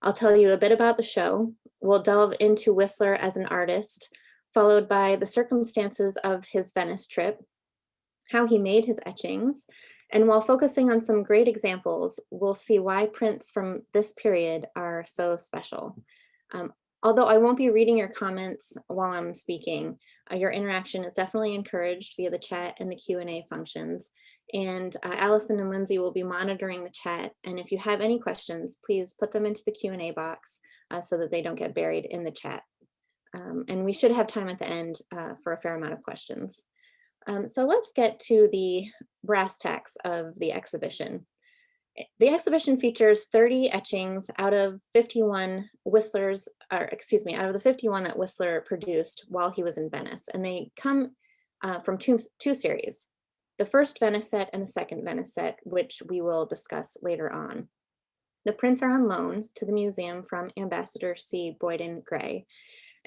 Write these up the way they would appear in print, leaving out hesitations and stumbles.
I'll tell you a bit about the show. We'll delve into Whistler as an artist, followed by the circumstances of his Venice trip, how he made his etchings, and while focusing on some great examples, we'll see why prints from this period are so special. Um, Although I won't be reading your comments while I'm speaking, your interaction is definitely encouraged via the chat and the Q&A functions. And Allison and Lindsay will be monitoring the chat. And if you have any questions, please put them into the Q&A box so that they don't get buried in the chat. And we should have time at the end for a fair amount of questions. So let's get to the brass tacks of the exhibition. The exhibition features 30 etchings out of 51 Whistler's, or excuse me, out of the 51 that Whistler produced while he was in Venice. And they come from two series, the first Venice set and the second Venice set, which we will discuss later on. The prints are on loan to the museum from Ambassador C. Boyden Gray.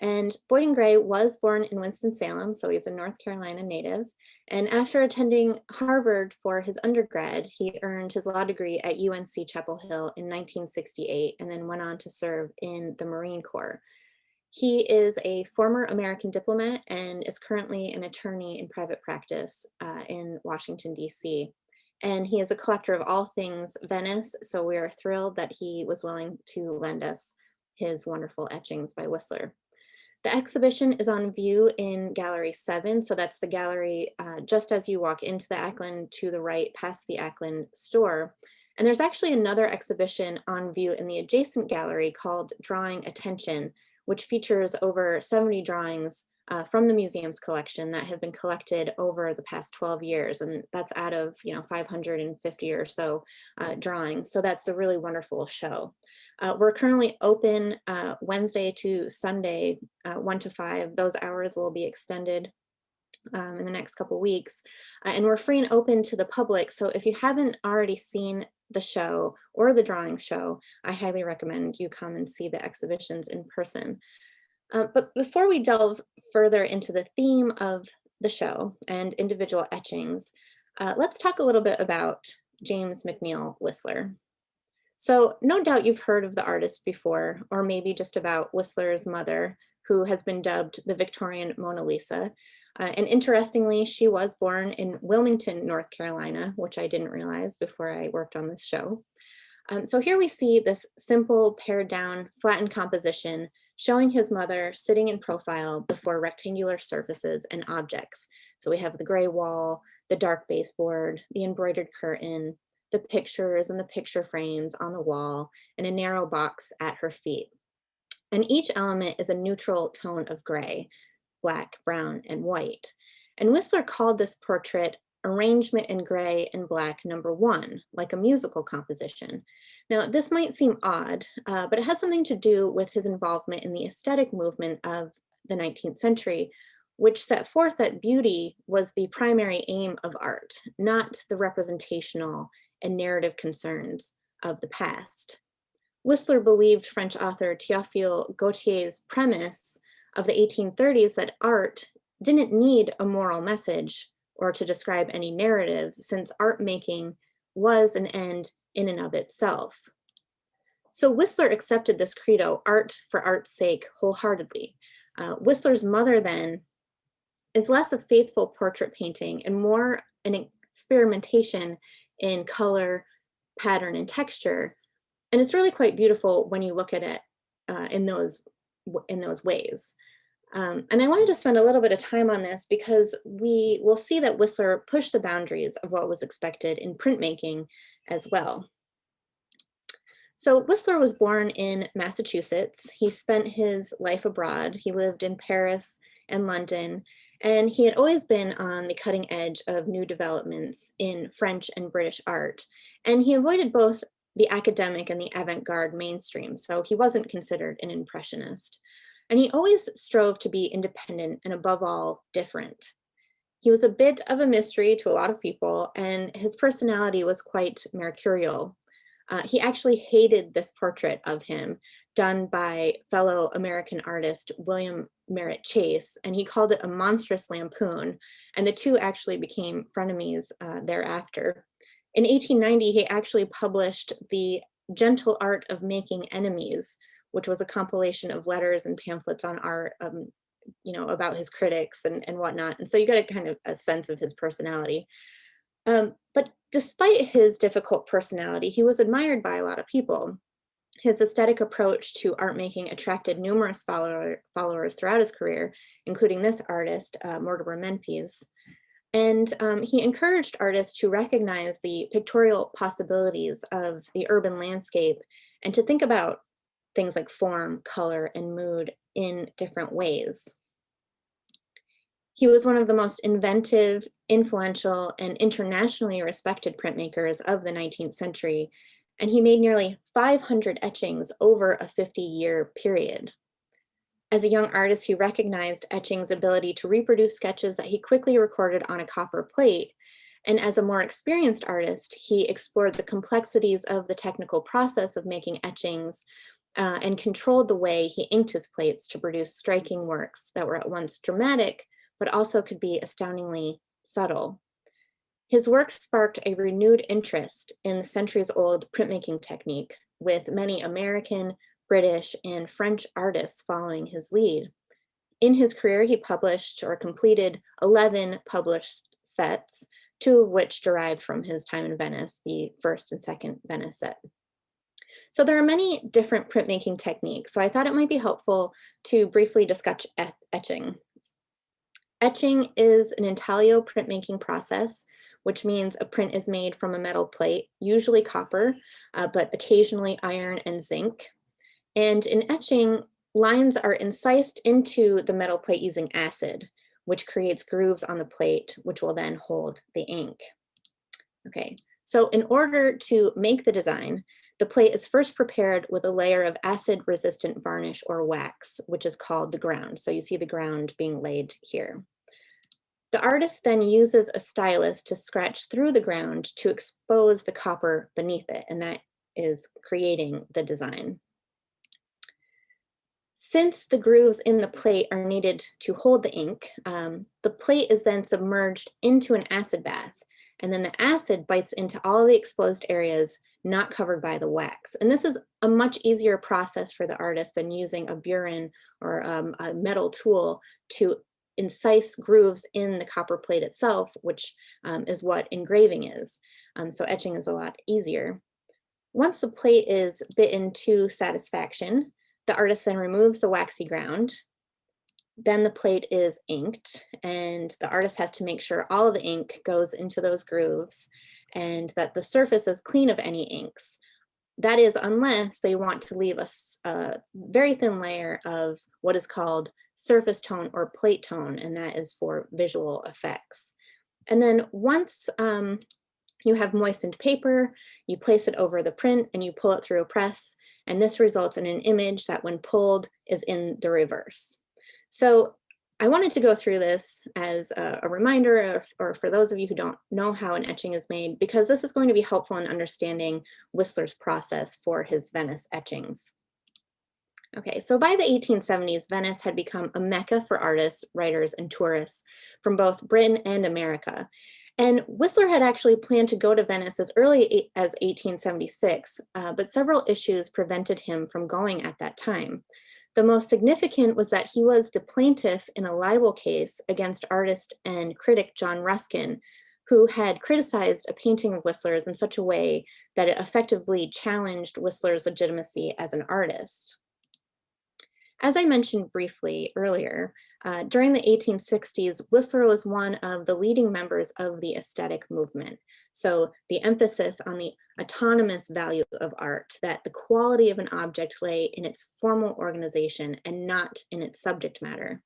And Boyden Gray was born in Winston-Salem, so he's a North Carolina native. And after attending Harvard for his undergrad, he earned his law degree at UNC Chapel Hill in 1968, and then went on to serve in the Marine Corps. He is a former American diplomat and is currently an attorney in private practice in Washington, D.C. And he is a collector of all things Venice, so we are thrilled that he was willing to lend us his wonderful etchings by Whistler. The exhibition is on view in Gallery 7, so that's the gallery just as you walk into the Ackland to the right past the Ackland store. And there's actually another exhibition on view in the adjacent gallery called Drawing Attention, which features over 70 drawings from the museum's collection that have been collected over the past 12 years. And that's out of 550 or so drawings. So that's a really wonderful show. We're currently open Wednesday to Sunday, 1 to 5. Those hours will be extended in the next couple weeks. And we're free and open to the public. So if you haven't already seen the show or the drawing show, I highly recommend you come and see the exhibitions in person. But before we delve further into the theme of the show and individual etchings, let's talk a little bit about James McNeill Whistler. So no doubt you've heard of the artist before, or maybe just about Whistler's mother, who has been dubbed the Victorian Mona Lisa. And interestingly, she was born in Wilmington, North Carolina, which I didn't realize before I worked on this show. So here we see this simple pared down, flattened composition showing his mother sitting in profile before rectangular surfaces and objects. So we have the gray wall, the dark baseboard, the embroidered curtain, the pictures and the picture frames on the wall, and a narrow box at her feet. And each element is a neutral tone of gray, black, brown, and white. And Whistler called this portrait Arrangement in Gray and Black #1, like a musical composition. Now, this might seem odd, but it has something to do with his involvement in the aesthetic movement of the 19th century, which set forth that beauty was the primary aim of art, not the representational and narrative concerns of the past. Whistler believed French author Théophile Gautier's premise of the 1830s that art didn't need a moral message or to describe any narrative, since art making was an end in and of itself. So Whistler accepted this credo, art for art's sake, wholeheartedly. Whistler's mother then is less a faithful portrait painting and more an experimentation in color, pattern, and texture. And it's really quite beautiful when you look at it in those ways. And I wanted to spend a little bit of time on this because we will see that Whistler pushed the boundaries of what was expected in printmaking as well. So Whistler was born in Massachusetts. He spent his life abroad. He lived in Paris and London, and he had always been on the cutting edge of new developments in French and British art. And he avoided both the academic and the avant-garde mainstream, so he wasn't considered an impressionist. And he always strove to be independent and above all, different. He was a bit of a mystery to a lot of people, and his personality was quite mercurial. He actually hated this portrait of him done by fellow American artist William Merritt Chase, and he called it a monstrous lampoon, and the two actually became frenemies thereafter. In 1890, he actually published the Gentle Art of Making Enemies, which was a compilation of letters and pamphlets on art, about his critics and whatnot. And so you get a kind of a sense of his personality. But despite his difficult personality, he was admired by a lot of people. His aesthetic approach to art making attracted numerous followers throughout his career, including this artist, Mortimer Menpes. And he encouraged artists to recognize the pictorial possibilities of the urban landscape and to think about things like form, color, and mood in different ways. He was one of the most inventive, influential, and internationally respected printmakers of the 19th century, and he made nearly 500 etchings over a 50-year period. As a young artist, he recognized Etchings' ability to reproduce sketches that he quickly recorded on a copper plate. And as a more experienced artist, he explored the complexities of the technical process of making etchings and controlled the way he inked his plates to produce striking works that were at once dramatic, but also could be astoundingly subtle. His work sparked a renewed interest in the centuries-old printmaking technique, with many American, British, and French artists following his lead. In his career, he published or completed 11 published sets, 2 of which derived from his time in Venice, the first and second Venice set. So there are many different printmaking techniques, so I thought it might be helpful to briefly discuss etching. Etching is an intaglio printmaking process, which means a print is made from a metal plate, usually copper, but occasionally iron and zinc. And in etching, lines are incised into the metal plate using acid, which creates grooves on the plate, which will then hold the ink. Okay, so in order to make the design, the plate is first prepared with a layer of acid-resistant varnish or wax, which is called the ground. So you see the ground being laid here. The artist then uses a stylus to scratch through the ground to expose the copper beneath it, and that is creating the design. Since the grooves in the plate are needed to hold the ink, the plate is then submerged into an acid bath, and then the acid bites into all the exposed areas not covered by the wax. And this is a much easier process for the artist than using a burin or a metal tool to incise grooves in the copper plate itself, which is what engraving is. So etching is a lot easier. Once the plate is bitten to satisfaction, the artist then removes the waxy ground. Then the plate is inked, and the artist has to make sure all of the ink goes into those grooves and that the surface is clean of any inks. That is, unless they want to leave a very thin layer of what is called surface tone or plate tone, and that is for visual effects. And then once you have moistened paper, you place it over the print and you pull it through a press, and this results in an image that when pulled is in the reverse. So I wanted to go through this as a reminder, or for those of you who don't know how an etching is made, because this is going to be helpful in understanding Whistler's process for his Venice etchings. Okay, so by the 1870s, Venice had become a mecca for artists, writers, and tourists from both Britain and America. And Whistler had actually planned to go to Venice as early as 1876, but several issues prevented him from going at that time. The most significant was that he was the plaintiff in a libel case against artist and critic John Ruskin, who had criticized a painting of Whistler's in such a way that it effectively challenged Whistler's legitimacy as an artist. As I mentioned briefly earlier, during the 1860s, Whistler was one of the leading members of the aesthetic movement. So the emphasis on the autonomous value of art, that the quality of an object lay in its formal organization and not in its subject matter.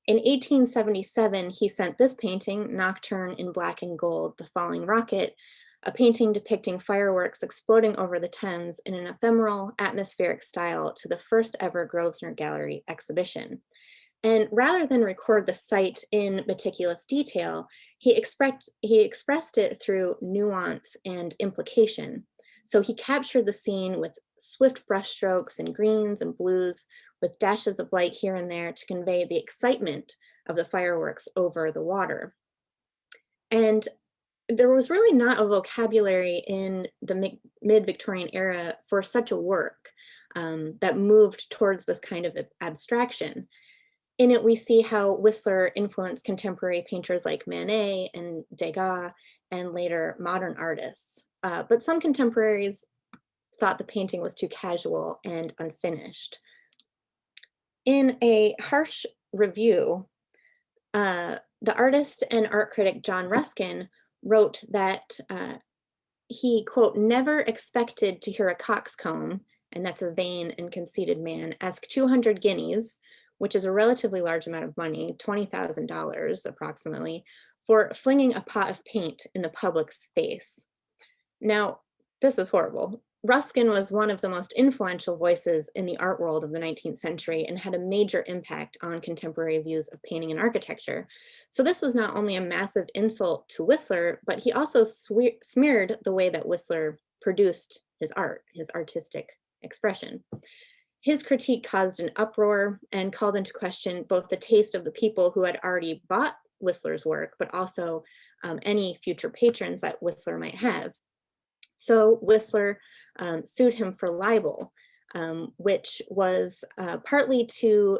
In 1877, he sent this painting, Nocturne in Black and Gold, The Falling Rocket, a painting depicting fireworks exploding over the Thames in an ephemeral, atmospheric style, to the first ever Grosvenor Gallery exhibition. And rather than record the sight in meticulous detail, he expressed it through nuance and implication. So he captured the scene with swift brushstrokes and greens and blues, with dashes of light here and there to convey the excitement of the fireworks over the water. And there was really not a vocabulary in the mid-Victorian era for such a work that moved towards this kind of abstraction. In it, we see how Whistler influenced contemporary painters like Manet and Degas and later modern artists. But some contemporaries thought the painting was too casual and unfinished. In a harsh review, the artist and art critic John Ruskin wrote that he, quote, never expected to hear a coxcomb, and that's a vain and conceited man, ask 200 guineas, which is a relatively large amount of money, $20,000 approximately, for flinging a pot of paint in the public's face. Now, this is horrible. Ruskin was one of the most influential voices in the art world of the 19th century and had a major impact on contemporary views of painting and architecture. So this was not only a massive insult to Whistler, but he also smeared the way that Whistler produced his art, his artistic expression. His critique caused an uproar and called into question both the taste of the people who had already bought Whistler's work, but also any future patrons that Whistler might have. So Whistler sued him for libel, which was partly to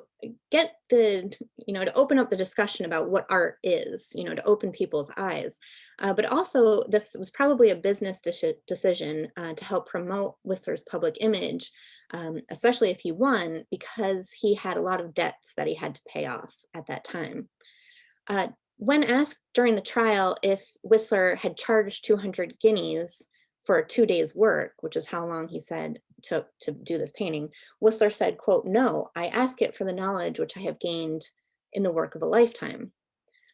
get to open up the discussion about what art is, to open people's eyes. But also this was probably a business decision to help promote Whistler's public image, especially if he won, because he had a lot of debts that he had to pay off at that time. When asked during the trial if Whistler had charged 200 guineas for 2 days' work, which is how long he said took to do this painting, Whistler said, quote, "No, I ask it for the knowledge which I have gained in the work of a lifetime."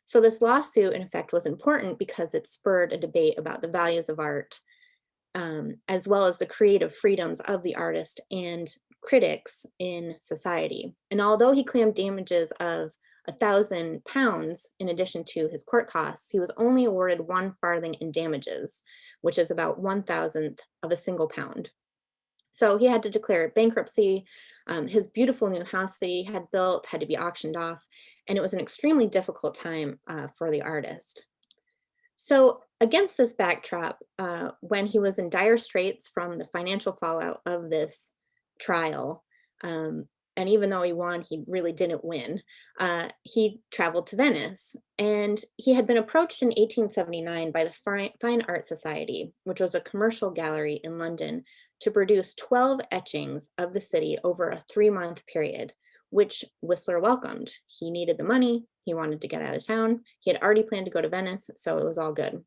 So this lawsuit, in effect, was important because it spurred a debate about the values of art, as well as the creative freedoms of the artist and critics in society. And although he claimed damages of £1,000 in addition to his court costs, he was only awarded 1 farthing in damages, which is about 1,000th of a single pound. So he had to declare bankruptcy. His beautiful new house that he had built had to be auctioned off, and it was an extremely difficult time for the artist. So against this backdrop, when he was in dire straits from the financial fallout of this trial, and even though he won, he really didn't win. He traveled to Venice, and he had been approached in 1879 by the Fine Art Society, which was a commercial gallery in London, to produce 12 etchings of the city over a 3-month period, which Whistler welcomed. He needed the money. He wanted to get out of town. He had already planned to go to Venice, so it was all good.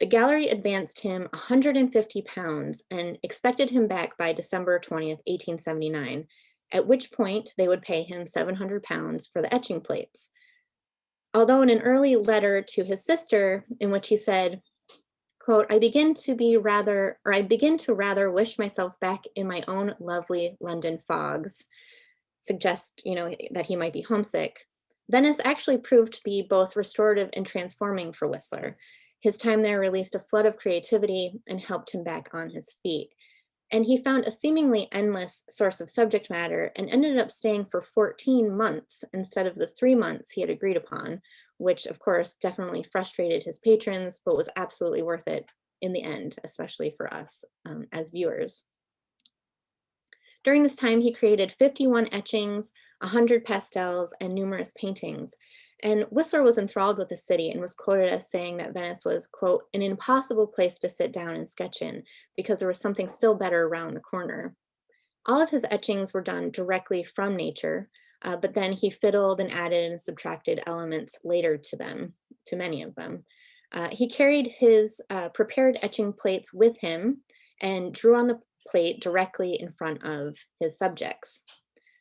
The gallery advanced him £150 and expected him back by December 20th, 1879, at which point they would pay him £700 for the etching plates. Although in an early letter to his sister, in which he said, quote, I begin to rather wish myself back in my own lovely London fogs, suggest, that he might be homesick. Venice actually proved to be both restorative and transforming for Whistler. His time there released a flood of creativity and helped him back on his feet. And he found a seemingly endless source of subject matter and ended up staying for 14 months instead of the 3 months he had agreed upon, which of course definitely frustrated his patrons, but was absolutely worth it in the end, especially for us as viewers. During this time, he created 51 etchings, 100 pastels, and numerous paintings. And Whistler was enthralled with the city and was quoted as saying that Venice was, quote, an impossible place to sit down and sketch in because there was something still better around the corner. All of his etchings were done directly from nature, but then he fiddled and added and subtracted elements later to many of them. He carried his prepared etching plates with him and drew on the plate directly in front of his subjects.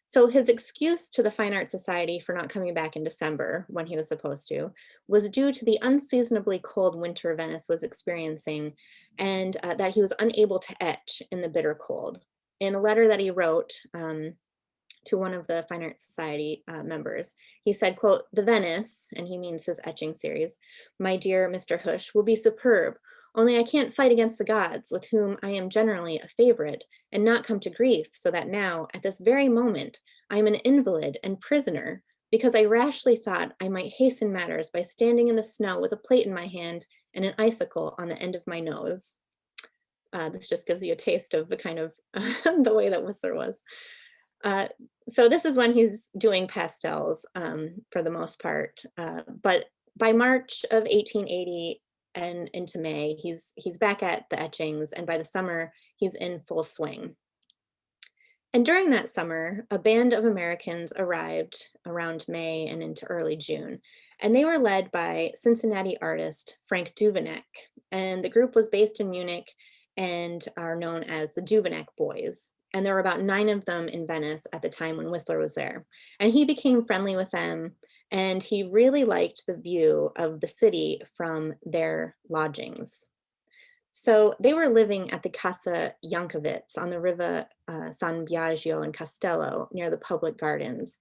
So his excuse to the Fine Art Society for not coming back in December when he was supposed to was due to the unseasonably cold winter Venice was experiencing, and that he was unable to etch in the bitter cold. In a letter that he wrote to one of the Fine Art Society members, he said, quote, the Venice, and he means his etching series, my dear Mr. Hush, will be superb. Only I can't fight against the gods, with whom I am generally a favorite, and not come to grief, so that now, at this very moment, I am an invalid and prisoner, because I rashly thought I might hasten matters by standing in the snow with a plate in my hand and an icicle on the end of my nose. This just gives you a taste of the kind of the way that Whistler was. Uh, so this is when he's doing pastels for the most part. But by March of 1880 and into May, he's back at the etchings, and by the summer, he's in full swing. And during that summer, a band of Americans arrived around May and into early June, and they were led by Cincinnati artist Frank Duveneck. And the group was based in Munich and are known as the Duveneck Boys. And there were about 9 of them in Venice at the time when Whistler was there. And he became friendly with them, and he really liked the view of the city from their lodgings. So they were living at the Casa Jankovic on the Riva San Biagio in Castello near the public gardens.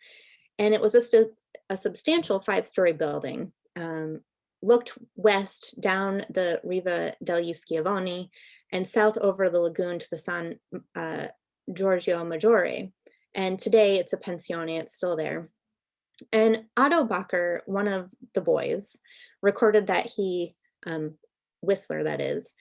And it was a substantial 5-story building, looked west down the Riva degli Schiavoni and south over the lagoon to the San Giorgio Maggiore. And today it's a pensione, it's still there. And Otto Bacher, one of the boys, recorded that he, Whistler that is,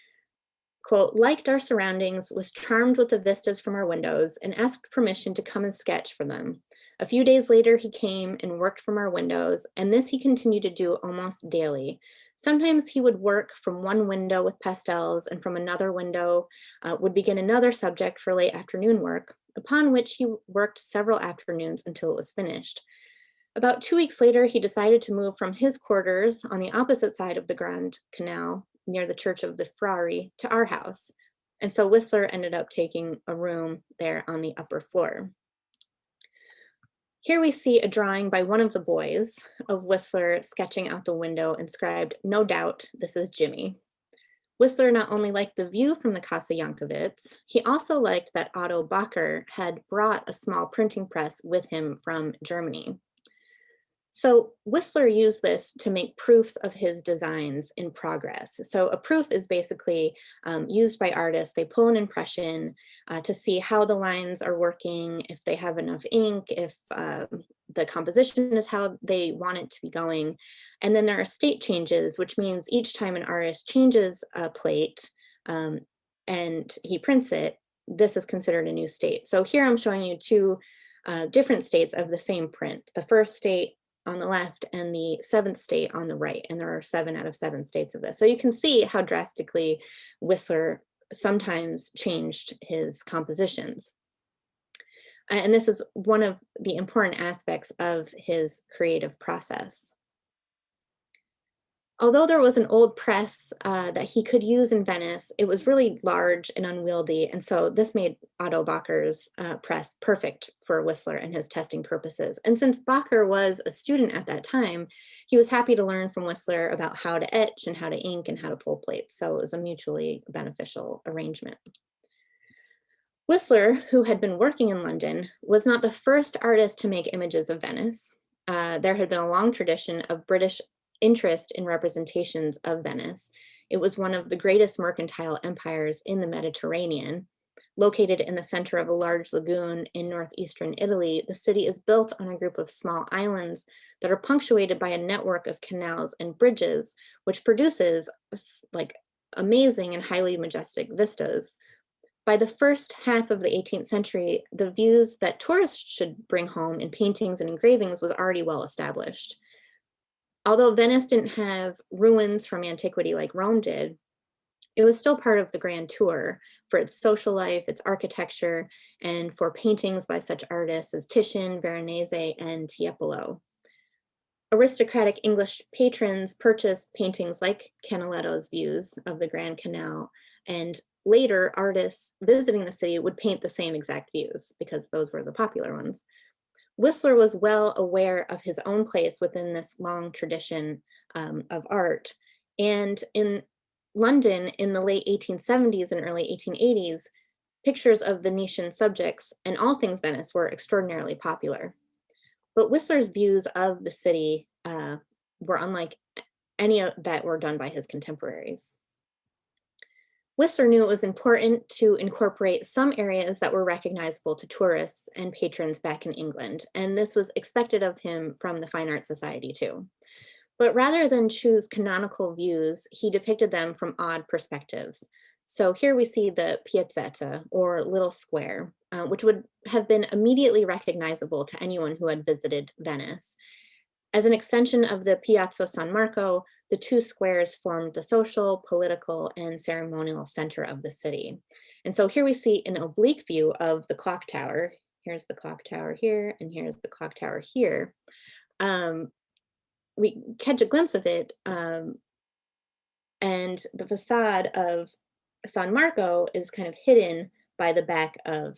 quote, liked our surroundings, was charmed with the vistas from our windows, and asked permission to come and sketch for them. A few days later, he came and worked from our windows, and this he continued to do almost daily. Sometimes he would work from one window with pastels, and from another window would begin another subject for late afternoon work, upon which he worked several afternoons until it was finished. About 2 weeks later, he decided to move from his quarters on the opposite side of the Grand Canal near the Church of the Frari to our house. And so Whistler ended up taking a room there on the upper floor. Here we see a drawing by one of the boys of Whistler sketching out the window, inscribed, "No doubt, this is Jimmy." Whistler not only liked the view from the Casa Jankovic, he also liked that Otto Bacher had brought a small printing press with him from Germany. So Whistler used this to make proofs of his designs in progress. So a proof is basically used by artists. They pull an impression to see how the lines are working, if they have enough ink, if the composition is how they want it to be going. And then there are state changes, which means each time an artist changes a plate and he prints it, this is considered a new state. So here I'm showing you 2 different states of the same print. The first state on the left and the 7th state on the right. And there are 7 out of 7 states of this. So you can see how drastically Whistler sometimes changed his compositions. And this is one of the important aspects of his creative process. Although there was an old press that he could use in Venice, it was really large and unwieldy, and so this made Otto Bacher's press perfect for Whistler and his testing purposes. And since Bacher was a student at that time, he was happy to learn from Whistler about how to etch and how to ink and how to pull plates, so it was a mutually beneficial arrangement. Whistler, who had been working in London, was not the first artist to make images of Venice. There had been a long tradition of British interest in representations of Venice. It was one of the greatest mercantile empires in the Mediterranean. Located in the center of a large lagoon in northeastern Italy, the city is built on a group of small islands that are punctuated by a network of canals and bridges, which produces like amazing and highly majestic vistas. By the first half of the 18th century, the views that tourists should bring home in paintings and engravings was already well established. Although Venice didn't have ruins from antiquity like Rome did, it was still part of the grand tour for its social life, its architecture, and for paintings by such artists as Titian, Veronese, and Tiepolo. Aristocratic English patrons purchased paintings like Canaletto's views of the Grand Canal, and later artists visiting the city would paint the same exact views because those were the popular ones. Whistler was well aware of his own place within this long tradition of art. And in London in the late 1870s and early 1880s, pictures of Venetian subjects and all things Venice were extraordinarily popular. But Whistler's views of the city were unlike any that were done by his contemporaries. Whistler knew it was important to incorporate some areas that were recognizable to tourists and patrons back in England, and this was expected of him from the Fine Art Society too. But rather than choose canonical views, he depicted them from odd perspectives. So here we see the piazzetta, or little square, which would have been immediately recognizable to anyone who had visited Venice. As an extension of the Piazza San Marco, the two squares formed the social, political, and ceremonial center of the city. And so here we see an oblique view of the clock tower. Here's the clock tower here, and here's the clock tower here. Um, we catch a glimpse of it, and the facade of San Marco is kind of hidden by the back of,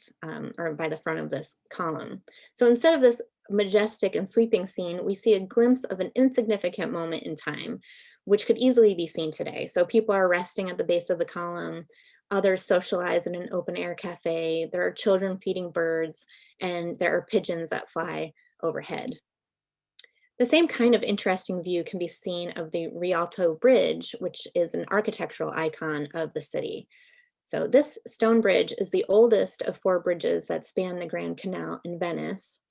or by the front of this column. So instead of this majestic and sweeping scene, we see a glimpse of an insignificant moment in time, which could easily be seen today. So people are resting at the base of the column, others socialize in an open air cafe, there are children feeding birds, and there are pigeons that fly overhead. The same kind of interesting view can be seen of the Rialto Bridge, which is an architectural icon of the city. So this stone bridge is the oldest of four bridges that span the Grand Canal in Venice.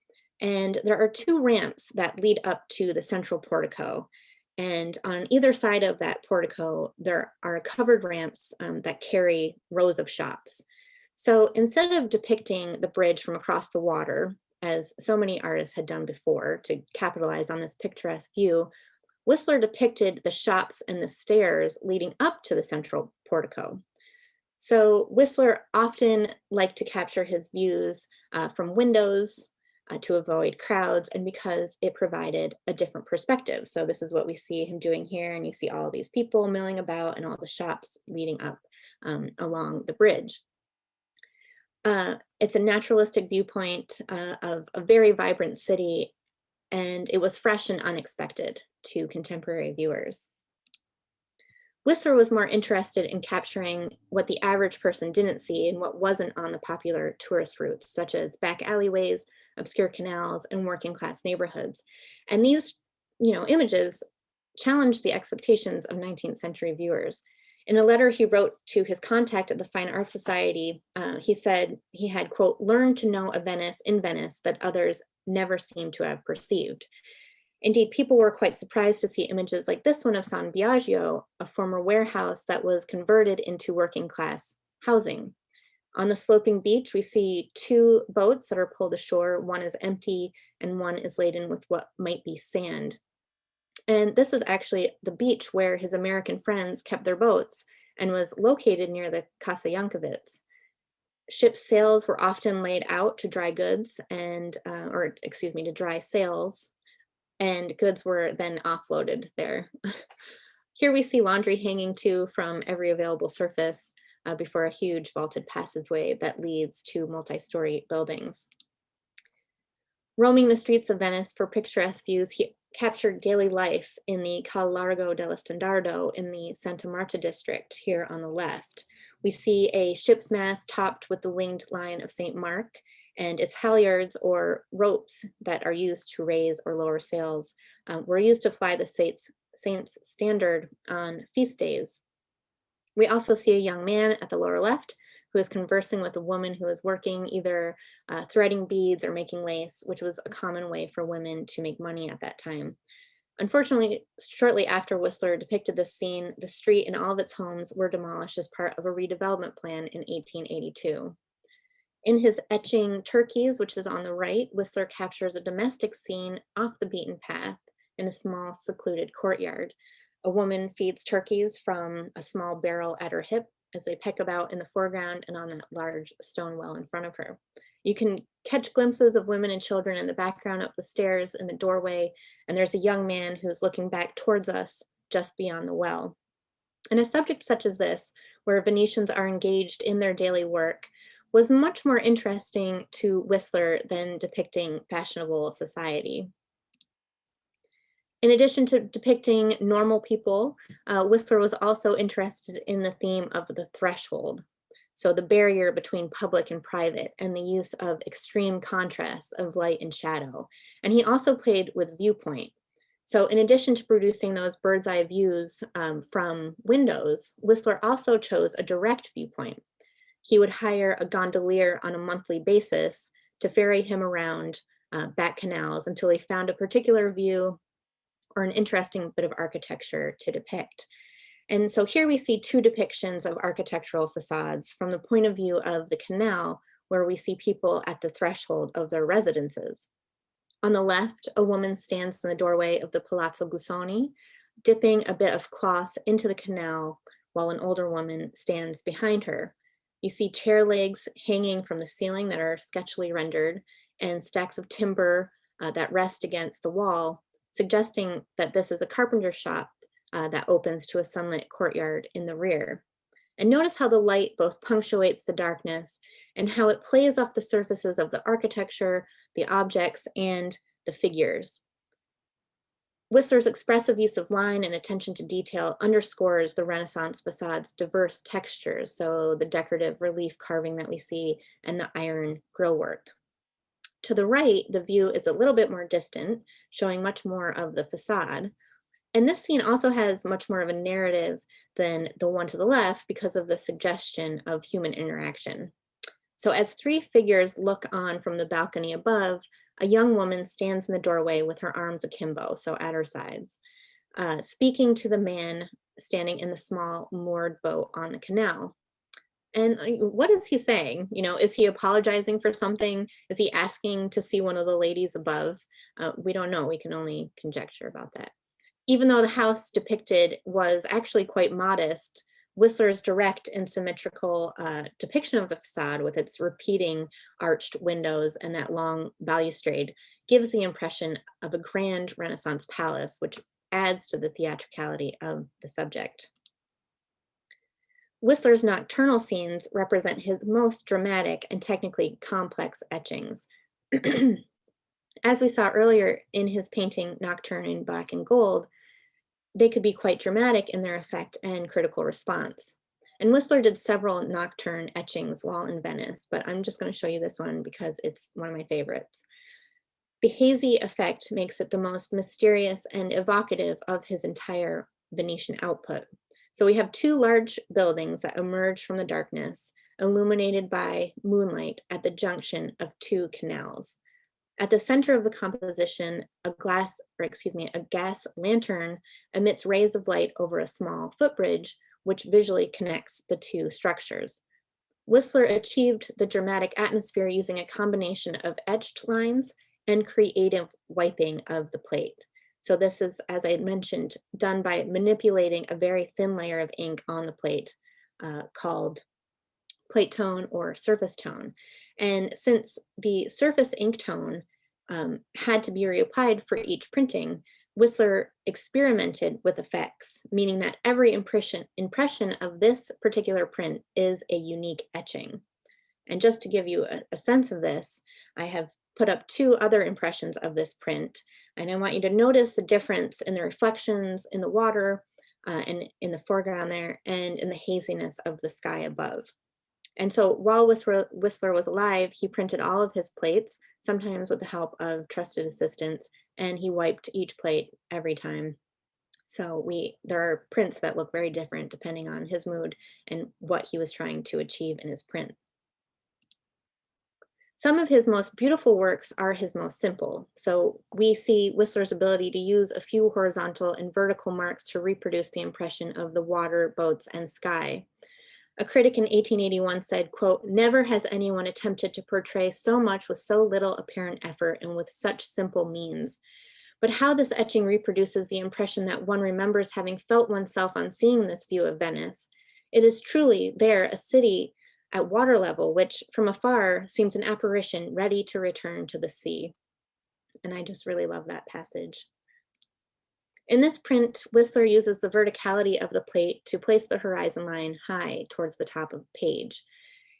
And there are two ramps that lead up to the central portico. And on either side of that portico, there are covered ramps that carry rows of shops. So instead of depicting the bridge from across the water, as so many artists had done before to capitalize on this picturesque view, Whistler depicted the shops and the stairs leading up to the central portico. So Whistler often liked to capture his views from windows to avoid crowds, and because it provided a different perspective. So this is what we see him doing here, and you see all these people milling about and all the shops leading up along the bridge. It's a naturalistic viewpoint of a very vibrant city, and it was fresh and unexpected to contemporary viewers. Whistler was more interested in capturing what the average person didn't see and what wasn't on the popular tourist routes, such as back alleyways, obscure canals, and working class neighborhoods. And these, images challenged the expectations of 19th century viewers. In a letter he wrote to his contact at the Fine Art Society, he said he had, quote, learned to know a Venice in Venice that others never seemed to have perceived. Indeed, people were quite surprised to see images like this one of San Biagio, a former warehouse that was converted into working class housing. On the sloping beach, we see two boats that are pulled ashore. One is empty and one is laden with what might be sand. And this was actually the beach where his American friends kept their boats and was located near the Casa Yankovitz. Ship sails were often laid out to dry goods to dry sails, and goods were then offloaded there. Here we see laundry hanging too from every available surface before a huge vaulted passageway that leads to multi-story buildings. Roaming the streets of Venice for picturesque views, he captured daily life in the Cal Largo dello Standardo in the Santa Marta district here on the left. We see a ship's mast topped with the winged line of St. Mark, and its halyards, or ropes that are used to raise or lower sails, were used to fly the saint's standard on feast days. We also see a young man at the lower left who is conversing with a woman who is working either threading beads or making lace, which was a common way for women to make money at that time. Unfortunately, shortly after Whistler depicted this scene, the street and all of its homes were demolished as part of a redevelopment plan in 1882. In his etching Turkeys, which is on the right, Whistler captures a domestic scene off the beaten path in a small secluded courtyard. A woman feeds turkeys from a small barrel at her hip as they peck about in the foreground and on that large stone well in front of her. You can catch glimpses of women and children in the background up the stairs in the doorway, and there's a young man who's looking back towards us just beyond the well. And a subject such as this, where Venetians are engaged in their daily work, was much more interesting to Whistler than depicting fashionable society. In addition to depicting normal people, Whistler was also interested in the theme of the threshold, so the barrier between public and private, and the use of extreme contrasts of light and shadow. And he also played with viewpoint. So in addition to producing those bird's eye views from windows, Whistler also chose a direct viewpoint. He would hire a gondolier on a monthly basis to ferry him around back canals until he found a particular view or an interesting bit of architecture to depict. And so here we see two depictions of architectural facades from the point of view of the canal, where we see people at the threshold of their residences. On the left, a woman stands in the doorway of the Palazzo Gussoni, dipping a bit of cloth into the canal while an older woman stands behind her. You see chair legs hanging from the ceiling that are sketchily rendered and stacks of timber that rest against the wall, suggesting that this is a carpenter shop that opens to a sunlit courtyard in the rear. And notice how the light both punctuates the darkness and how it plays off the surfaces of the architecture, the objects, and the figures. Whistler's expressive use of line and attention to detail underscores the Renaissance facade's diverse textures, so the decorative relief carving that we see and the iron grillwork. To the right, the view is a little bit more distant, showing much more of the facade. And this scene also has much more of a narrative than the one to the left because of the suggestion of human interaction. So as three figures look on from the balcony above, a young woman stands in the doorway with her arms akimbo, so at her sides, speaking to the man standing in the small moored boat on the canal. And what is he saying? You know, is he apologizing for something? Is he asking to see one of the ladies above? We don't know. We can only conjecture about that. Even though the house depicted was actually quite modest, Whistler's direct and symmetrical depiction of the facade with its repeating arched windows and that long balustrade gives the impression of a grand Renaissance palace, which adds to the theatricality of the subject. Whistler's nocturnal scenes represent his most dramatic and technically complex etchings. As we saw earlier in his painting Nocturne in Black and Gold, they could be quite dramatic in their effect and critical response. And Whistler did several nocturne etchings while in Venice, but I'm just going to show you this one because it's one of my favorites. The hazy effect makes it the most mysterious and evocative of his entire Venetian output. So we have two large buildings that emerge from the darkness, illuminated by moonlight at the junction of two canals. At the center of the composition, a gas lantern emits rays of light over a small footbridge, which visually connects the two structures. Whistler achieved the dramatic atmosphere using a combination of etched lines and creative wiping of the plate. So this is, as I mentioned, done by manipulating a very thin layer of ink on the plate called plate tone or surface tone. And since the surface ink tone had to be reapplied for each printing, Whistler experimented with effects, meaning that every impression of this particular print is a unique etching. And just to give you a sense of this, I have put up two other impressions of this print, and I want you to notice the difference in the reflections in the water and in the foreground there, and in the haziness of the sky above. And so while Whistler was alive, he printed all of his plates, sometimes with the help of trusted assistants, and he wiped each plate every time. So there are prints that look very different depending on his mood and what he was trying to achieve in his print. Some of his most beautiful works are his most simple. So we see Whistler's ability to use a few horizontal and vertical marks to reproduce the impression of the water, boats, and sky. A critic in 1881 said, quote, "Never has anyone attempted to portray so much with so little apparent effort and with such simple means. But how this etching reproduces the impression that one remembers having felt oneself on seeing this view of Venice. It is truly there a city at water level, which from afar seems an apparition ready to return to the sea." And I just really love that passage. In this print, Whistler uses the verticality of the plate to place the horizon line high towards the top of the page.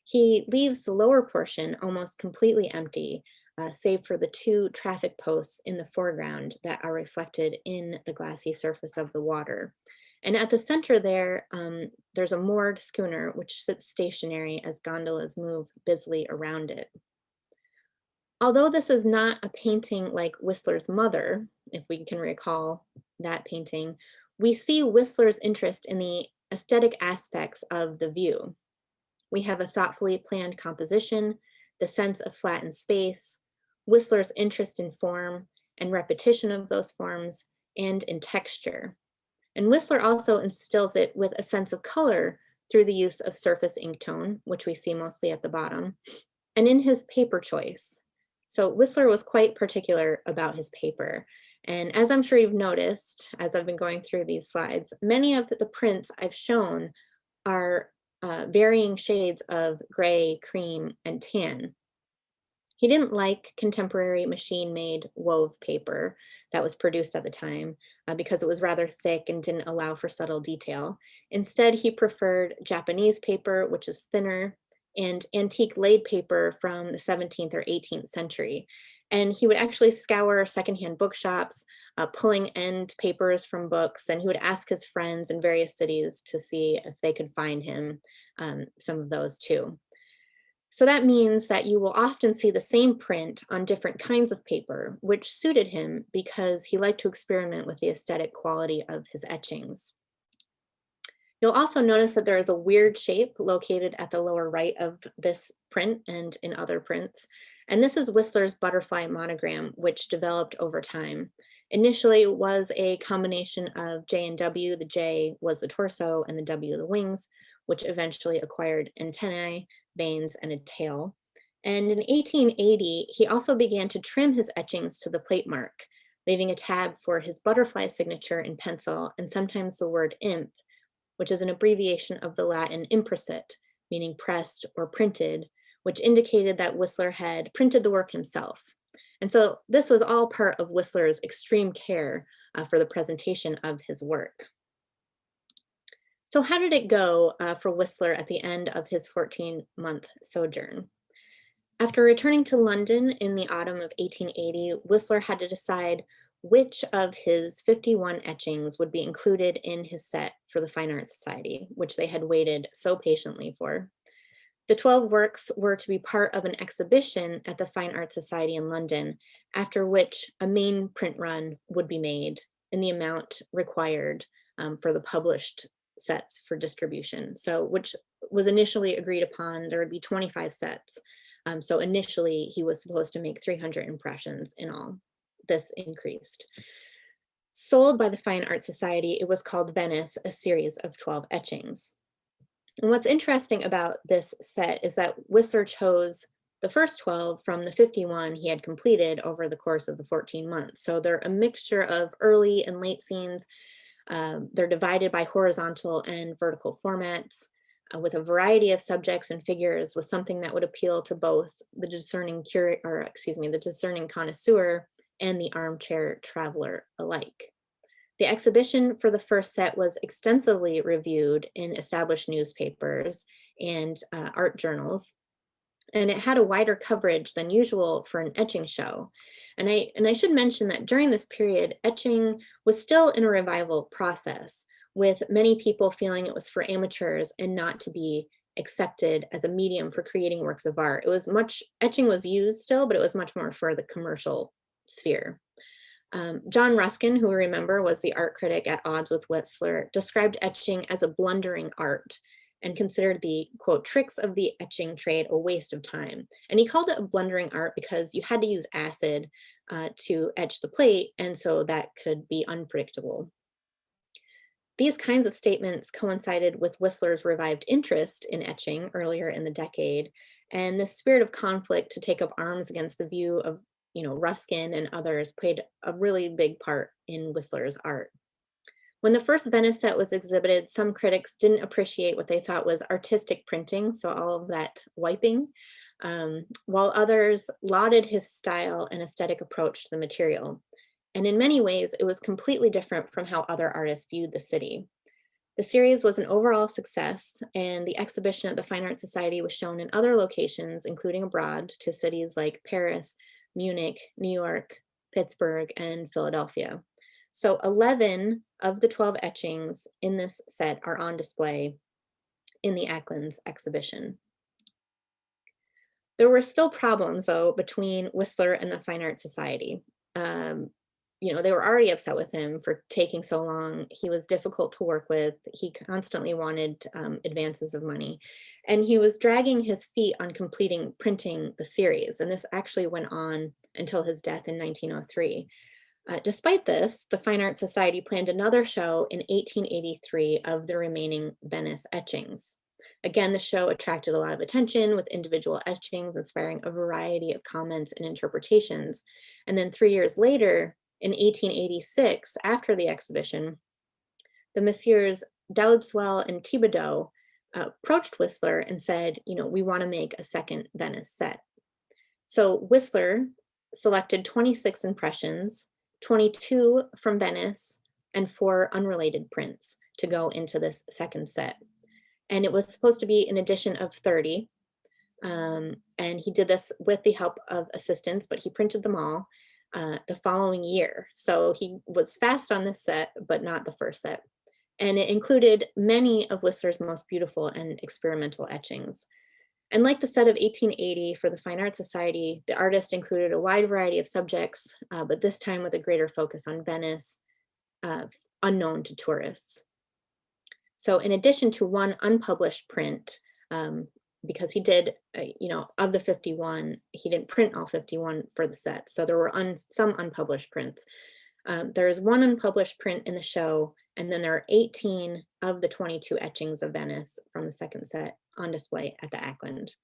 He leaves the lower portion almost completely empty, save for the two traffic posts in the foreground that are reflected in the glassy surface of the water. And at the center there, there's a moored schooner which sits stationary as gondolas move busily around it. Although this is not a painting like Whistler's Mother, if we can recall that painting, we see Whistler's interest in the aesthetic aspects of the view. We have a thoughtfully planned composition, the sense of flattened space, Whistler's interest in form and repetition of those forms, and in texture. And Whistler also instills it with a sense of color through the use of surface ink tone, which we see mostly at the bottom, and in his paper choice. So Whistler was quite particular about his paper. And as I'm sure you've noticed, as I've been going through these slides, many of the prints I've shown are varying shades of gray, cream, and tan. He didn't like contemporary machine-made wove paper that was produced at the time because it was rather thick and didn't allow for subtle detail. Instead, he preferred Japanese paper, which is thinner, and antique laid paper from the 17th or 18th century. And he would actually scour secondhand bookshops, pulling end papers from books, and he would ask his friends in various cities to see if they could find him some of those too. So that means that you will often see the same print on different kinds of paper, which suited him because he liked to experiment with the aesthetic quality of his etchings. You'll also notice that there is a weird shape located at the lower right of this print and in other prints. And this is Whistler's butterfly monogram, which developed over time. Initially, it was a combination of J and W. The J was the torso and the W the wings, which eventually acquired antennae, veins, and a tail. And in 1880, he also began to trim his etchings to the plate mark, leaving a tab for his butterfly signature in pencil and sometimes the word imp, which is an abbreviation of the Latin impricit, meaning pressed or printed, which indicated that Whistler had printed the work himself. And so this was all part of Whistler's extreme care for the presentation of his work. So how did it go for Whistler at the end of his 14-month sojourn? After returning to London in the autumn of 1880, Whistler had to decide which of his 51 etchings would be included in his set for the Fine Art Society, which they had waited so patiently for. The 12 works were to be part of an exhibition at the Fine Art Society in London, after which a main print run would be made in the amount required for the published sets for distribution. So, which was initially agreed upon, there would be 25 sets. So initially he was supposed to make 300 impressions in all. This increased. Sold by the Fine Art Society, it was called Venice, a series of 12 etchings. And what's interesting about this set is that Whistler chose the first 12 from the 51 he had completed over the course of the 14 months. So they're a mixture of early and late scenes. They're divided by horizontal and vertical formats with a variety of subjects and figures, with something that would appeal to both the discerning the discerning connoisseur and the armchair traveler alike. The exhibition for the first set was extensively reviewed in established newspapers and art journals, and it had a wider coverage than usual for an etching show. And I should mention that during this period, etching was still in a revival process, with many people feeling it was for amateurs and not to be accepted as a medium for creating works of art. Etching was used still, but it was much more for the commercial sphere. John Ruskin, who we remember was the art critic at odds with Whistler, described etching as a blundering art and considered the, quote, tricks of the etching trade a waste of time. And he called it a blundering art because you had to use acid to etch the plate, and so that could be unpredictable. These kinds of statements coincided with Whistler's revived interest in etching earlier in the decade, and the spirit of conflict to take up arms against the view of Ruskin and others played a really big part in Whistler's art. When the first Venice set was exhibited, some critics didn't appreciate what they thought was artistic printing, so all of that wiping, while others lauded his style and aesthetic approach to the material. And in many ways, it was completely different from how other artists viewed the city. The series was an overall success, and the exhibition at the Fine Art Society was shown in other locations, including abroad, to cities like Paris, Munich, New York, Pittsburgh, and Philadelphia. So 11 of the 12 etchings in this set are on display in the Acklands exhibition. There were still problems, though, between Whistler and the Fine Art Society. they were already upset with him for taking so long. He was difficult to work with. He constantly wanted advances of money. And he was dragging his feet on completing printing the series. And this actually went on until his death in 1903. Despite this, the Fine Art Society planned another show in 1883 of the remaining Venice etchings. Again, the show attracted a lot of attention, with individual etchings inspiring a variety of comments and interpretations. And then 3 years later, in 1886, after the exhibition, the Messieurs Dowdeswell and Thibodeau approached Whistler and said, we want to make a second Venice set. So Whistler selected 26 impressions, 22 from Venice, and 4 unrelated prints to go into this second set. And it was supposed to be an edition of 30. And he did this with the help of assistants, but he printed them all the following year. So he was fast on this set, but not the first set. And it included many of Whistler's most beautiful and experimental etchings. And like the set of 1880 for the Fine Art Society, the artist included a wide variety of subjects, but this time with a greater focus on Venice, unknown to tourists. So in addition to one unpublished print, because he did, of the 51, he didn't print all 51 for the set. So there were some unpublished prints. There is one unpublished print in the show, and then there are 18 of the 22 etchings of Venice from the second set on display at the Ackland.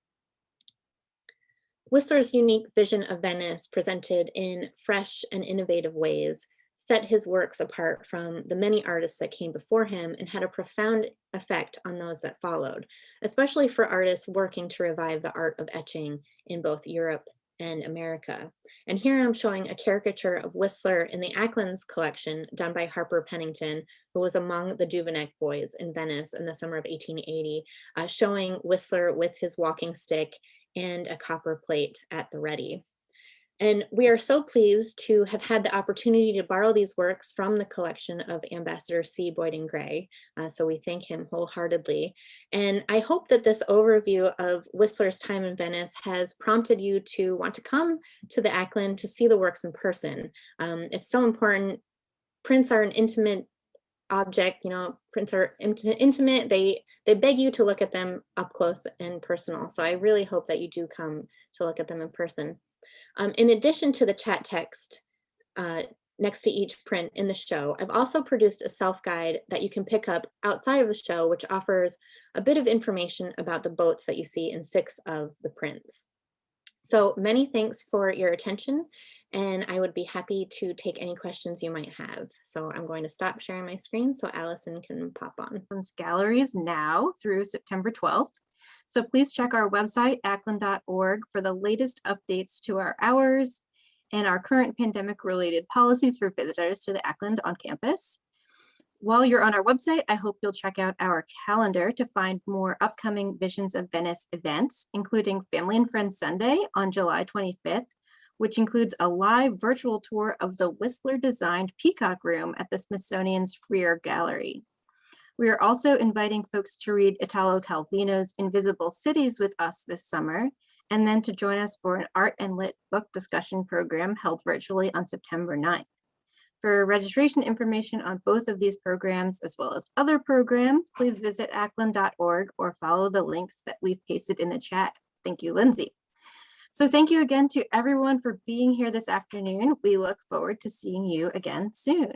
Whistler's unique vision of Venice, presented in fresh and innovative ways, set his works apart from the many artists that came before him and had a profound effect on those that followed, especially for artists working to revive the art of etching in both Europe and America. And here I'm showing a caricature of Whistler in the Ackland's collection done by Harper Pennington, who was among the Duveneck boys in Venice in the summer of 1880, showing Whistler with his walking stick and a copper plate at the ready. And we are so pleased to have had the opportunity to borrow these works from the collection of Ambassador C. Boyden Gray. So we thank him wholeheartedly. And I hope that this overview of Whistler's time in Venice has prompted you to want to come to the Ackland to see the works in person. It's so important. Prints are an intimate object, prints are intimate. They beg you to look at them up close and personal. So I really hope that you do come to look at them in person. In addition to the chat text next to each print in the show, I've also produced a self-guide that you can pick up outside of the show, which offers a bit of information about the boats that you see in 6 of the prints. So many thanks for your attention, and I would be happy to take any questions you might have. So I'm going to stop sharing my screen so Allison can pop on. Galleries now through September 12th. So please check our website, ackland.org, for the latest updates to our hours and our current pandemic-related policies for visitors to the Ackland on campus. While you're on our website, I hope you'll check out our calendar to find more upcoming Visions of Venice events, including Family and Friends Sunday on July 25th, which includes a live virtual tour of the Whistler-designed Peacock Room at the Smithsonian's Freer Gallery. We are also inviting folks to read Italo Calvino's Invisible Cities with us this summer, and then to join us for an art and lit book discussion program held virtually on September 9th. For registration information on both of these programs, as well as other programs, please visit ackland.org or follow the links that we've pasted in the chat. Thank you, Lindsay. So thank you again to everyone for being here this afternoon. We look forward to seeing you again soon.